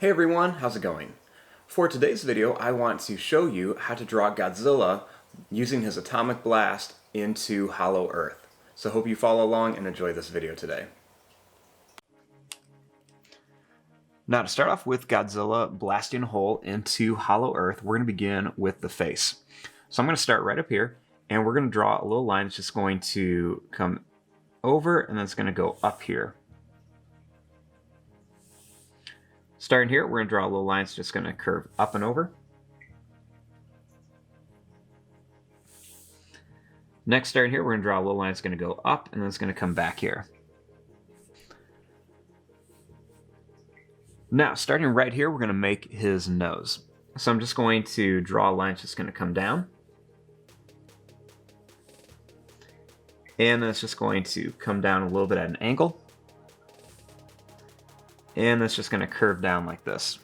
Hey everyone, how's it going? For today's video, I want to show you how to draw Godzilla using his atomic blast into Hollow Earth. So hope you follow along and enjoy this video today. Now to start off with Godzilla blasting a hole into Hollow Earth, we're going to begin with the face. So I'm going to start right up here, and we're going to draw a little line that's just going to come over, and then it's going to go up here. Starting here, we're going to draw a little line that's just going to curve up and over. Next, starting here, we're going to draw a little line that's going to go up, and then it's going to come back here. Now, starting right here, we're going to make his nose. So I'm just going to draw a line that's just going to come down. And then it's just going to come down a little bit at an angle. And it's just going to curve down like this.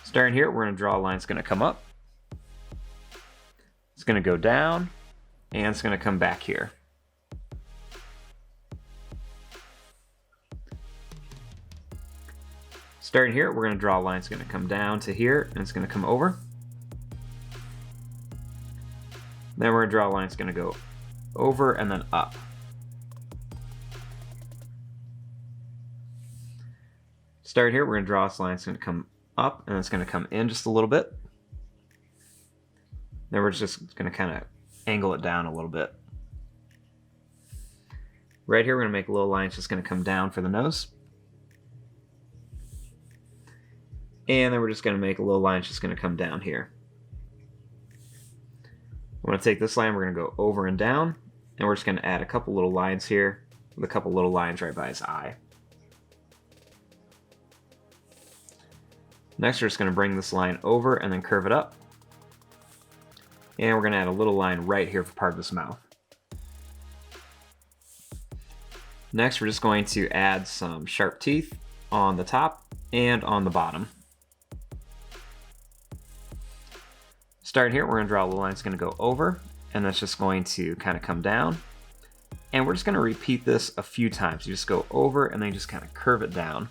Starting here, we're going to draw a line that's going to come up. It's going to go down, and it's going to come back here. Starting here, we're going to draw a line that's going to come down to here, and it's going to come over. Then we're going to draw a line that's going to go over and then up. Start here, we're going to draw this line that's going to come up, and it's going to come in just a little bit. Then we're just going to kind of angle it down a little bit. Right here, we're going to make a little line that's just going to come down for the nose. And then we're just going to make a little line that's just going to come down here. I'm going to take this line, we're going to go over and down, and we're just going to add a couple little lines here with a couple little lines right by his eye. Next, we're just going to bring this line over and then curve it up. And we're going to add a little line right here for part of his mouth. Next, we're just going to add some sharp teeth on the top and on the bottom. Starting here, we're going to draw a little line that's going to go over, and that's just going to kind of come down. And we're just going to repeat this a few times. You just go over and then you just kind of curve it down.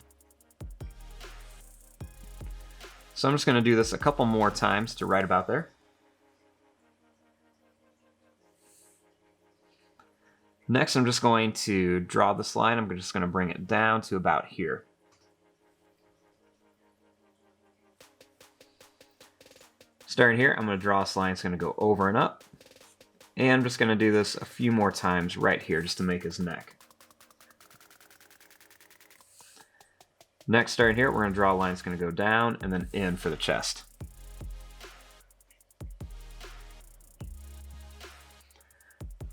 So I'm just going to do this a couple more times to right about there. Next, I'm just going to draw this line. I'm just going to bring it down to about here. Starting here, I'm going to draw this line that's going to go over and up. And I'm just going to do this a few more times right here just to make his neck. Next, starting here, we're going to draw a line that's going to go down and then in for the chest.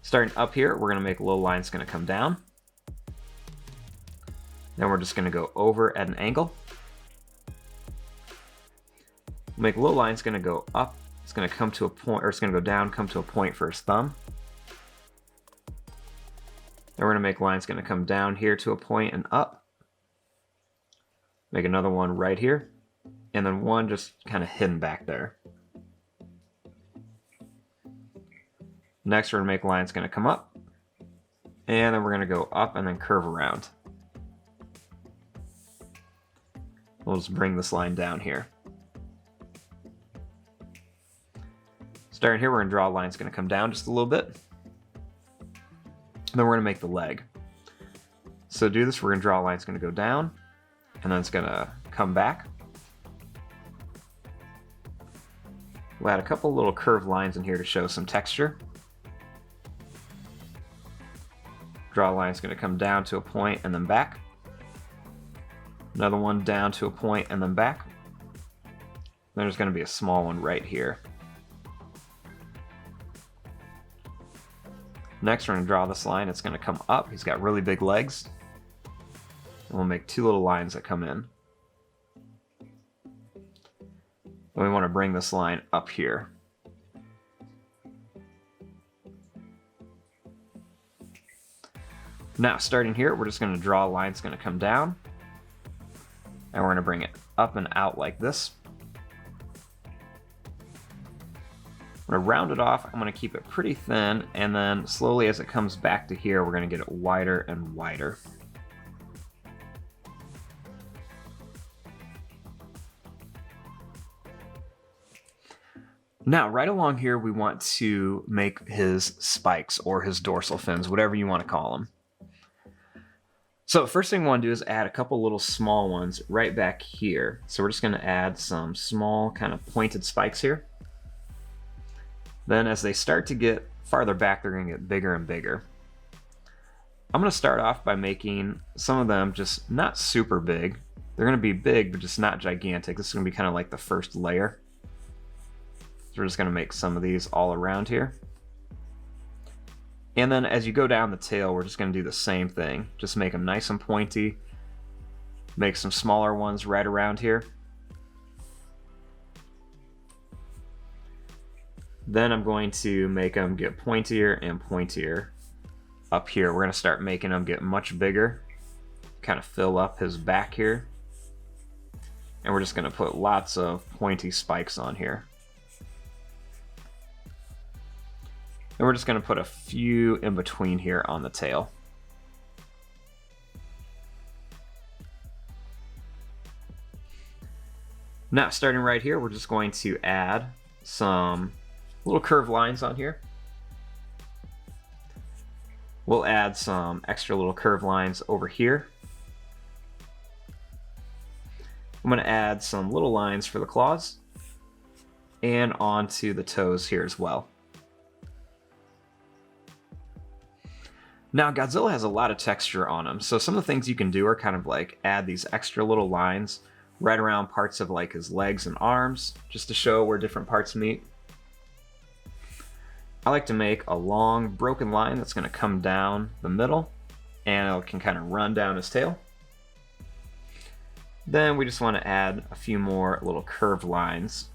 Starting up here, we're going to make a little line that's going to come down. Then we're just going to go over at an angle. Make a little line that's going to go up. It's going to come to a point, or it's going to go down, come to a point for his thumb. Then we're going to make a line that's going to come down here to a point and up. Make another one right here, and then one just kind of hidden back there. Next, we're going to make a line that's going to come up, and then we're going to go up and then curve around. We'll just bring this line down here. Starting here, we're going to draw a line that's going to come down just a little bit. And then we're going to make the leg. So to do this, we're going to draw a line that's going to go down, and then it's going to come back. We'll add a couple little curved lines in here to show some texture. Draw a line that's going to come down to a point and then back. Another one down to a point and then back. Then there's going to be a small one right here. Next, we're going to draw this line. It's going to come up. He's got really big legs. And we'll make two little lines that come in. Then we want to bring this line up here. Now, starting here, we're just going to draw a line that's going to come down. And we're going to bring it up and out like this. I'm going to round it off. I'm going to keep it pretty thin, and then slowly as it comes back to here, we're going to get it wider and wider. Now, right along here, we want to make his spikes or his dorsal fins, whatever you want to call them. So first thing we want to do is add a couple little small ones right back here. So we're just going to add some small kind of pointed spikes here. Then as they start to get farther back, they're going to get bigger and bigger. I'm going to start off by making some of them just not super big. They're going to be big, but just not gigantic. This is going to be kind of like the first layer. So we're just going to make some of these all around here. And then as you go down the tail, we're just going to do the same thing. Just make them nice and pointy. Make some smaller ones right around here. Then I'm going to make them get pointier and pointier. Up here, we're going to start making them get much bigger. Kind of fill up his back here. And we're just going to put lots of pointy spikes on here. And we're just going to put a few in between here on the tail. Now, starting right here, we're just going to add some little curved lines on here. We'll add some extra little curved lines over here. I'm going to add some little lines for the claws and onto the toes here as well. Now, Godzilla has a lot of texture on him, so some of the things you can do are kind of like add these extra little lines right around parts of like his legs and arms, just to show where different parts meet. I like to make a long broken line that's going to come down the middle, and it can kind of run down his tail. Then we just want to add a few more little curved lines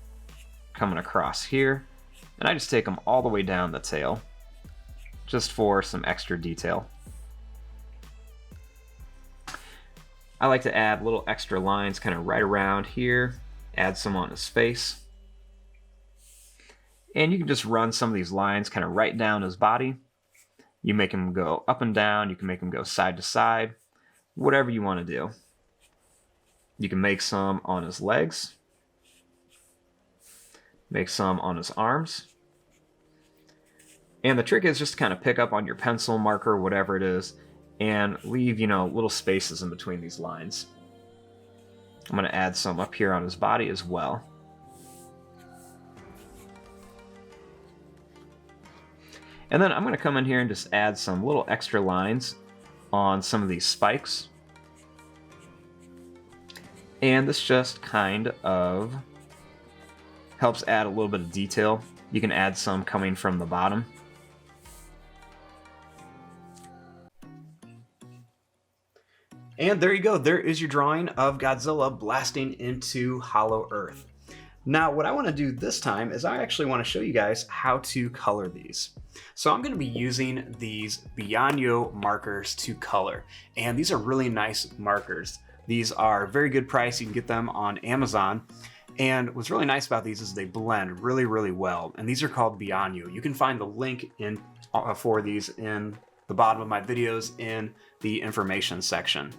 coming across here, and I just take them all the way down the tail, just for some extra detail. I like to add little extra lines kind of right around here, add some on his face. And you can just run some of these lines kind of right down his body. You make him go up and down, you can make him go side to side, whatever you want to do. You can make some on his legs, make some on his arms. And the trick is just to kind of pick up on your pencil, marker, whatever it is, and leave, little spaces in between these lines. I'm going to add some up here on his body as well. And then I'm going to come in here and just add some little extra lines on some of these spikes. And this just kind of helps add a little bit of detail. You can add some coming from the bottom. And there you go. There is your drawing of Godzilla blasting into Hollow Earth. Now, what I want to do this time is I actually want to show you guys how to color these. So I'm going to be using these Bionyo markers to color. And these are really nice markers. These are very good price. You can get them on Amazon. And what's really nice about these is they blend really, really well. And these are called Bionyo. You can find the link for these in the bottom of my videos in the information section.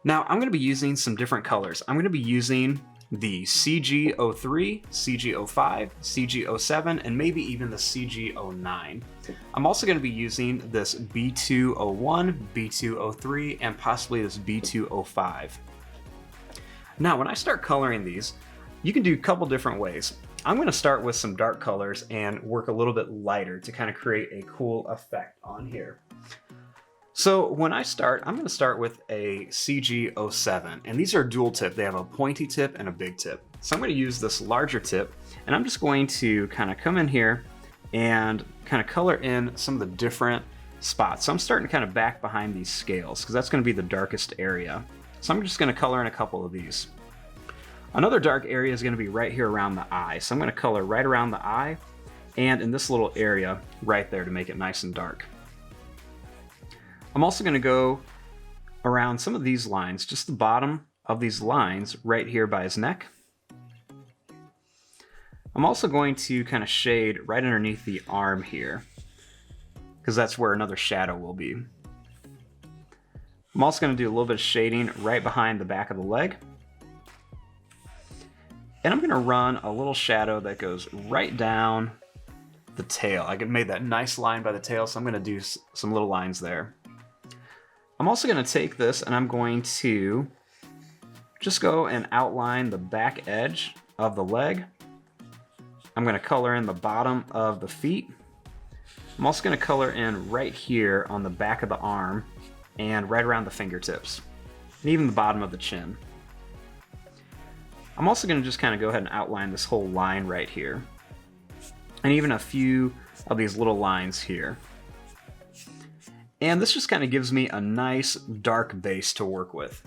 Now, I'm going to be using some different colors. I'm going to be using the CG03, CG05, CG07, and maybe even the CG09. I'm also going to be using this B201, B203, and possibly this B205. Now, when I start coloring these, you can do a couple different ways. I'm going to start with some dark colors and work a little bit lighter to kind of create a cool effect on here. So when I start, I'm going to start with a CG07, and these are dual tip. They have a pointy tip and a big tip. So I'm going to use this larger tip, and I'm just going to kind of come in here and kind of color in some of the different spots. So I'm starting kind of back behind these scales because that's going to be the darkest area. So I'm just going to color in a couple of these. Another dark area is going to be right here around the eye. So I'm going to color right around the eye and in this little area right there to make it nice and dark. I'm also going to go around some of these lines, just the bottom of these lines right here by his neck. I'm also going to kind of shade right underneath the arm here, because that's where another shadow will be. I'm also going to do a little bit of shading right behind the back of the leg. And I'm going to run a little shadow that goes right down the tail. I made that nice line by the tail, so I'm going to do some little lines there. I'm also going to take this and I'm going to just go and outline the back edge of the leg. I'm going to color in the bottom of the feet. I'm also going to color in right here on the back of the arm and right around the fingertips and even the bottom of the chin. I'm also going to just kind of go ahead and outline this whole line right here and even a few of these little lines here. And this just kind of gives me a nice dark base to work with.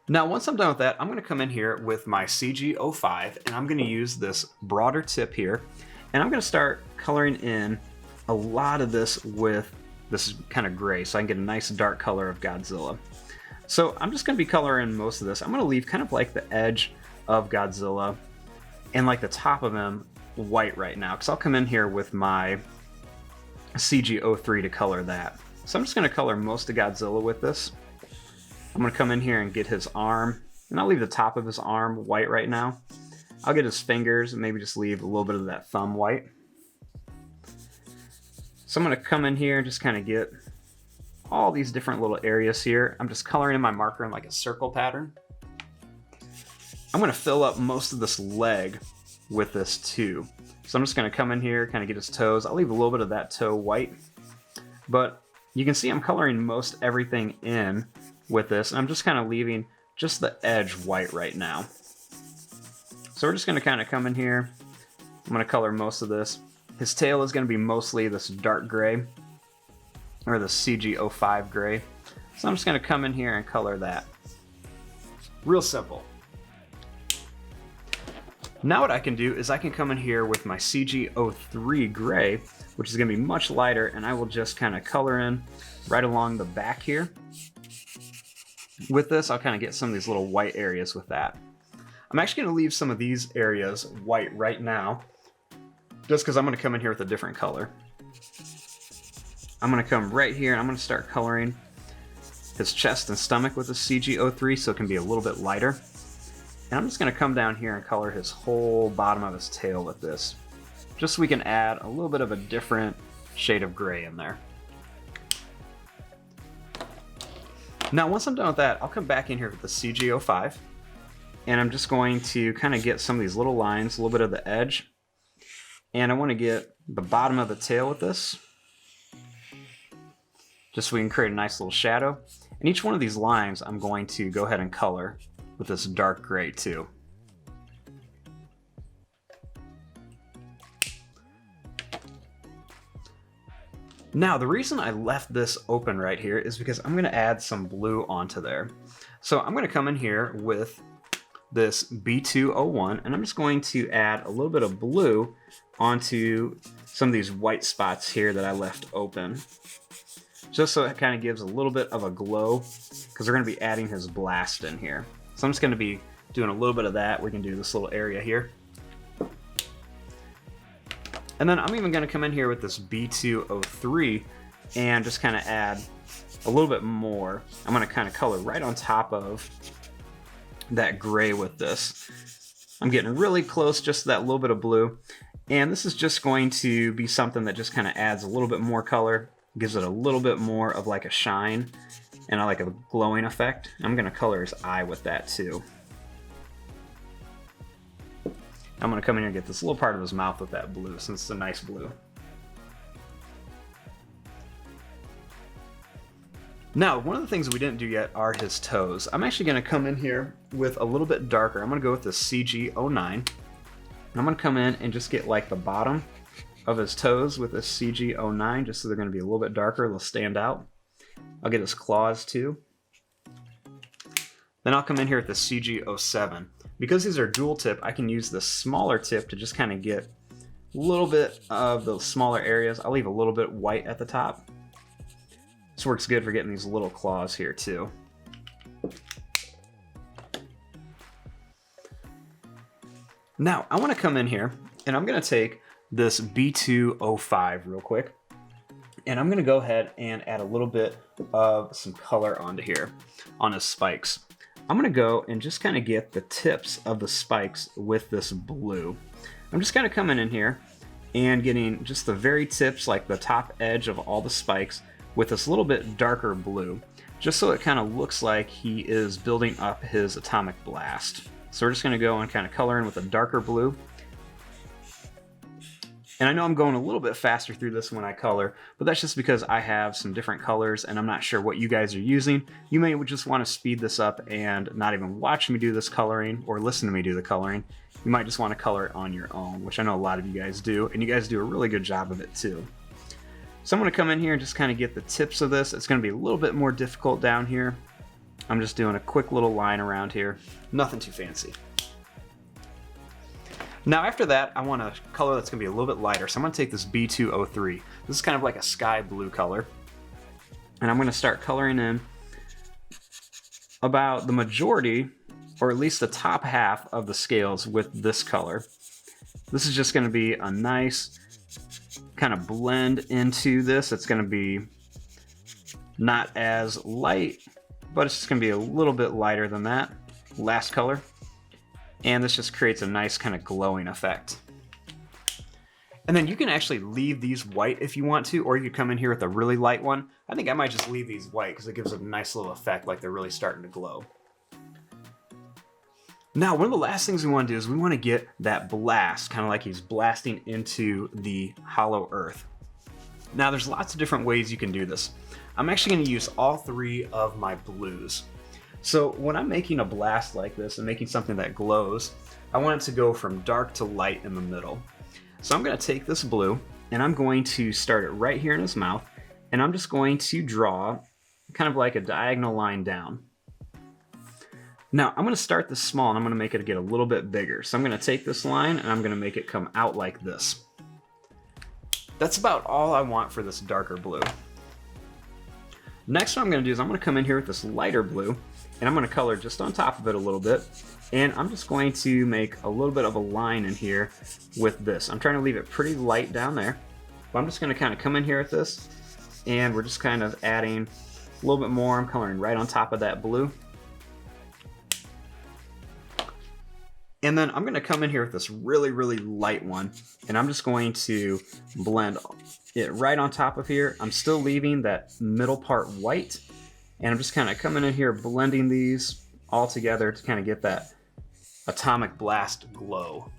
Now, once I'm done with that, I'm going to come in here with my CG05 and I'm going to use this broader tip here. And I'm going to start coloring in a lot of this with this kind of gray so I can get a nice dark color of Godzilla. So I'm just going to be coloring most of this. I'm going to leave kind of like the edge of Godzilla and like the top of him white right now because I'll come in here with my CG03 to color that. So I'm just going to color most of Godzilla with this. I'm going to come in here and get his arm, and I'll leave the top of his arm white right now. I'll get his fingers and maybe just leave a little bit of that thumb white. So I'm going to come in here and just kind of get all these different little areas here. I'm just coloring in my marker in like a circle pattern. I'm going to fill up most of this leg with this too. So I'm just going to come in here, kind of get his toes. I'll leave a little bit of that toe white, but you can see I'm coloring most everything in with this. And I'm just kind of leaving just the edge white right now. So we're just going to kind of come in here. I'm going to color most of this. His tail is going to be mostly this dark gray, or the CG05 gray. So I'm just going to come in here and color that. Real simple. Now what I can do is I can come in here with my CG03 gray, which is going to be much lighter, and I will just kind of color in right along the back here. With this, I'll kind of get some of these little white areas with that. I'm actually going to leave some of these areas white right now, just because I'm going to come in here with a different color. I'm going to come right here and I'm going to start coloring his chest and stomach with the CG03 so it can be a little bit lighter. And I'm just going to come down here and color his whole bottom of his tail with this, just so we can add a little bit of a different shade of gray in there. Now, once I'm done with that, I'll come back in here with the CG05, and I'm just going to kind of get some of these little lines, a little bit of the edge, and I want to get the bottom of the tail with this, just so we can create a nice little shadow. And each one of these lines, I'm going to go ahead and color with this dark gray too. Now, the reason I left this open right here is because I'm going to add some blue onto there. So I'm going to come in here with this B201 and I'm just going to add a little bit of blue onto some of these white spots here that I left open, just so it kind of gives a little bit of a glow, because we're going to be adding his blast in here. So I'm just going to be doing a little bit of that. We can do this little area here. And then I'm even going to come in here with this B203 and just kind of add a little bit more. I'm going to kind of color right on top of that gray with this. I'm getting really close just to that little bit of blue. And this is just going to be something that just kind of adds a little bit more color, gives it a little bit more of like a shine and like a glowing effect. I'm going to color his eye with that too. I'm going to come in here and get this little part of his mouth with that blue, since it's a nice blue. Now, one of the things that we didn't do yet are his toes. I'm actually going to come in here with a little bit darker. I'm going to go with the CG09. And I'm going to come in and just get like the bottom of his toes with this CG09, just so they're going to be a little bit darker. They'll stand out. I'll get his claws too. Then I'll come in here with the CG07. Because these are dual tip, I can use the smaller tip to just kind of get a little bit of those smaller areas. I'll leave a little bit white at the top. This works good for getting these little claws here too. Now, I want to come in here and I'm going to take this B205 real quick. And I'm going to go ahead and add a little bit of some color onto here, on his spikes. I'm gonna go and just kind of get the tips of the spikes with this blue. I'm just kind of coming in here and getting just the very tips, like the top edge of all the spikes, with this little bit darker blue, just so it kind of looks like he is building up his atomic blast. So we're just gonna go and kind of color in with a darker blue. And I know I'm going a little bit faster through this when I color, but that's just because I have some different colors and I'm not sure what you guys are using. You may just want to speed this up and not even watch me do this coloring or listen to me do the coloring. You might just want to color it on your own, which I know a lot of you guys do, and you guys do a really good job of it too. So I'm going to come in here and just kind of get the tips of this. It's going to be a little bit more difficult down here. I'm just doing a quick little line around here. Nothing too fancy. Now after that, I want a color that's going to be a little bit lighter. So I'm going to take this B203. This is kind of like a sky blue color. And I'm going to start coloring in about the majority, or at least the top half of the scales with this color. This is just going to be a nice kind of blend into this. It's going to be not as light, but it's just going to be a little bit lighter than that last color. And this just creates a nice kind of glowing effect. And then you can actually leave these white if you want to, or you could come in here with a really light one. I think I might just leave these white because it gives a nice little effect, like they're really starting to glow. Now, one of the last things we want to do is we want to get that blast, kind of like he's blasting into the hollow earth. Now, there's lots of different ways you can do this. I'm actually going to use all three of my blues. So when I'm making a blast like this and making something that glows, I want it to go from dark to light in the middle. So I'm going to take this blue and I'm going to start it right here in his mouth, and I'm just going to draw kind of like a diagonal line down. Now I'm going to start this small and I'm going to make it get a little bit bigger. So I'm going to take this line and I'm going to make it come out like this. That's about all I want for this darker blue. Next, what I'm going to do is I'm going to come in here with this lighter blue and I'm going to color just on top of it a little bit, and I'm just going to make a little bit of a line in here with this. I'm trying to leave it pretty light down there, but I'm just going to kind of come in here with this, and we're just kind of adding a little bit more. I'm coloring right on top of that blue. And then I'm going to come in here with this really, really light one, and I'm just going to blend it right on top of here. I'm still leaving that middle part white, and I'm just kind of coming in here blending these all together to kind of get that atomic blast glow.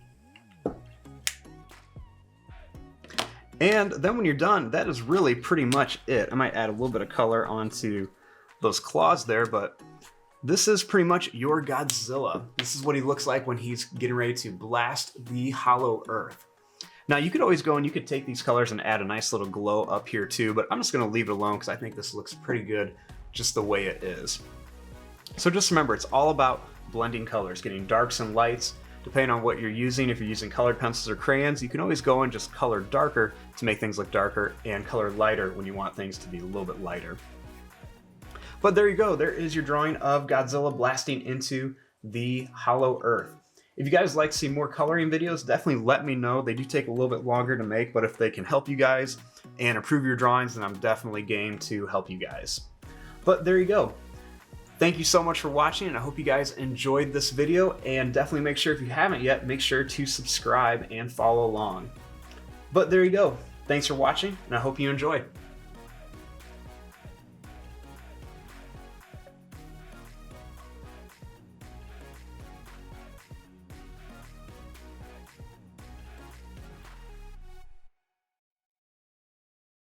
And then when you're done, that is really pretty much it. I might add a little bit of color onto those claws there, but this is pretty much your Godzilla. This is what he looks like when he's getting ready to blast the hollow earth. Now you could always go and you could take these colors and add a nice little glow up here too, but I'm just gonna leave it alone because I think this looks pretty good just the way it is. So just remember, it's all about blending colors, getting darks and lights. Depending on what you're using, if you're using colored pencils or crayons, you can always go and just color darker to make things look darker, and color lighter when you want things to be a little bit lighter. But there you go, there is your drawing of Godzilla blasting into the hollow earth. If you guys like to see more coloring videos, definitely let me know. They do take a little bit longer to make, but if they can help you guys and improve your drawings, then I'm definitely game to help you guys. But there you go. Thank you so much for watching, and I hope you guys enjoyed this video, and definitely make sure, if you haven't yet, make sure to subscribe and follow along. But there you go. Thanks for watching, and I hope you enjoyed.